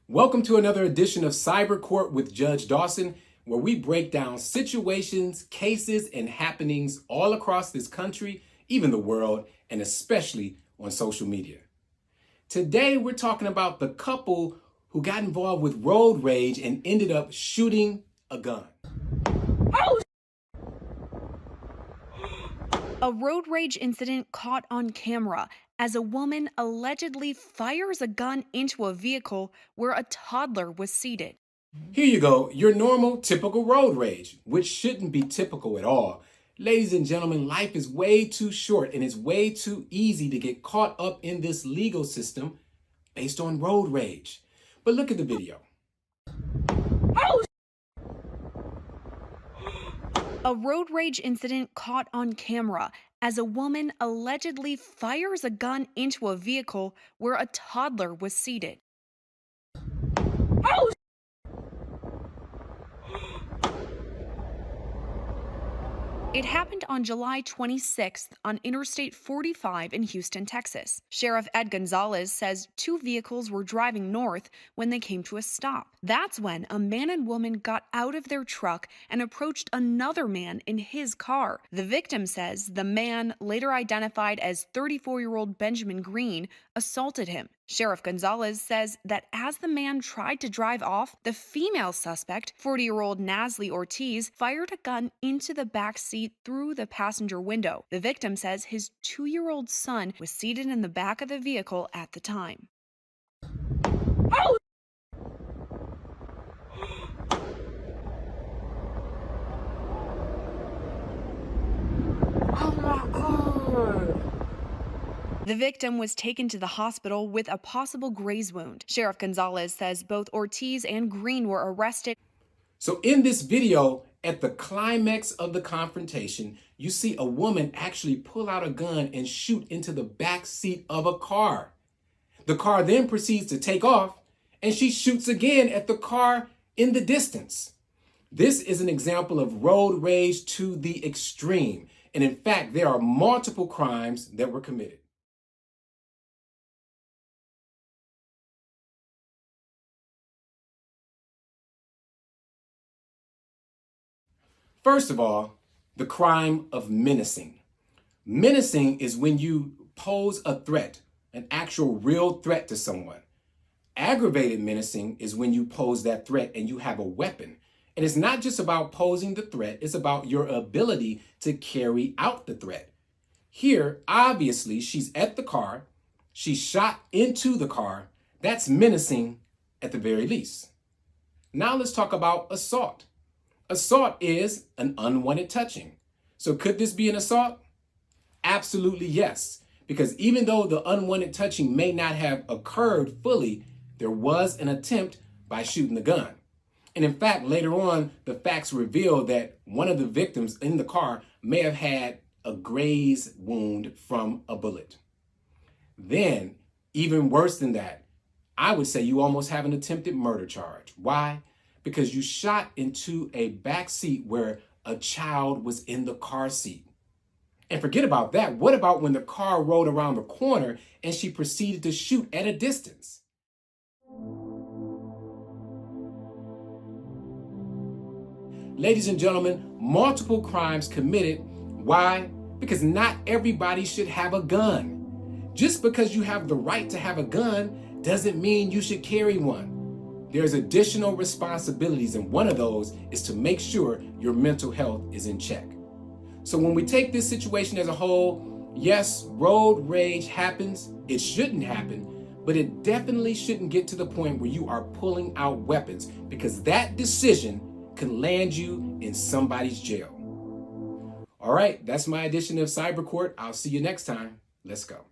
Welcome to another edition of Cyber Court with Judge Dawson, where we break down situations, cases, and happenings all across this country, even the world, and especially on social media. Today, we're talking about the couple who got involved with road rage and ended up shooting a gun. A road rage incident caught on camera as a woman allegedly fires a gun into a vehicle where a toddler was seated. Here you go, your normal, typical road rage, which shouldn't be typical at all. Ladies and gentlemen, life is way too short and it's way too easy to get caught up in this legal system based on road rage. But look at the video. A road rage incident caught on camera as a woman allegedly fires a gun into a vehicle where a toddler was seated. It happened on July 26th on Interstate 45 in Houston, Texas. Sheriff Ed Gonzalez says two vehicles were driving north when they came to a stop. That's when a man and woman got out of their truck and approached another man in his car. The victim says the man, later identified as 34-year-old Benjamin Green, assaulted him. Sheriff Gonzalez says that as the man tried to drive off, the female suspect, 40-year-old Nasli Ortiz, fired a gun into the back seat through the passenger window. The victim says his 2-year-old son was seated in the back of the vehicle at the time. Oh my God! The victim was taken to the hospital with a possible graze wound. Sheriff Gonzalez says both Ortiz and Green were arrested. So in this video, at the climax of the confrontation, you see a woman actually pull out a gun and shoot into the back seat of a car. The car then proceeds to take off, and she shoots again at the car in the distance. This is an example of road rage to the extreme. And in fact, there are multiple crimes that were committed. First of all, the crime of menacing. Menacing is when you pose a threat, an actual real threat to someone. Aggravated menacing is when you pose that threat and you have a weapon. And it's not just about posing the threat, it's about your ability to carry out the threat. Here, obviously, she's at the car, she shot into the car. That's menacing at the very least. Now let's talk about assault. Assault is an unwanted touching. So could this be an assault? Absolutely yes, because even though the unwanted touching may not have occurred fully, there was an attempt by shooting the gun. And in fact, later on, the facts reveal that one of the victims in the car may have had a graze wound from a bullet. Then, even worse than that, I would say you almost have an attempted murder charge. Why? Because you shot into a back seat where a child was in the car seat. And forget about that. What about when the car rolled around the corner and she proceeded to shoot at a distance? Ladies and gentlemen, multiple crimes committed. Why? Because not everybody should have a gun. Just because you have the right to have a gun doesn't mean you should carry one. There's additional responsibilities, and one of those is to make sure your mental health is in check. So when we take this situation as a whole, yes, road rage happens. It shouldn't happen, but it definitely shouldn't get to the point where you are pulling out weapons, because that decision can land you in somebody's jail. All right, that's my edition of Cyber Court. I'll see you next time. Let's go.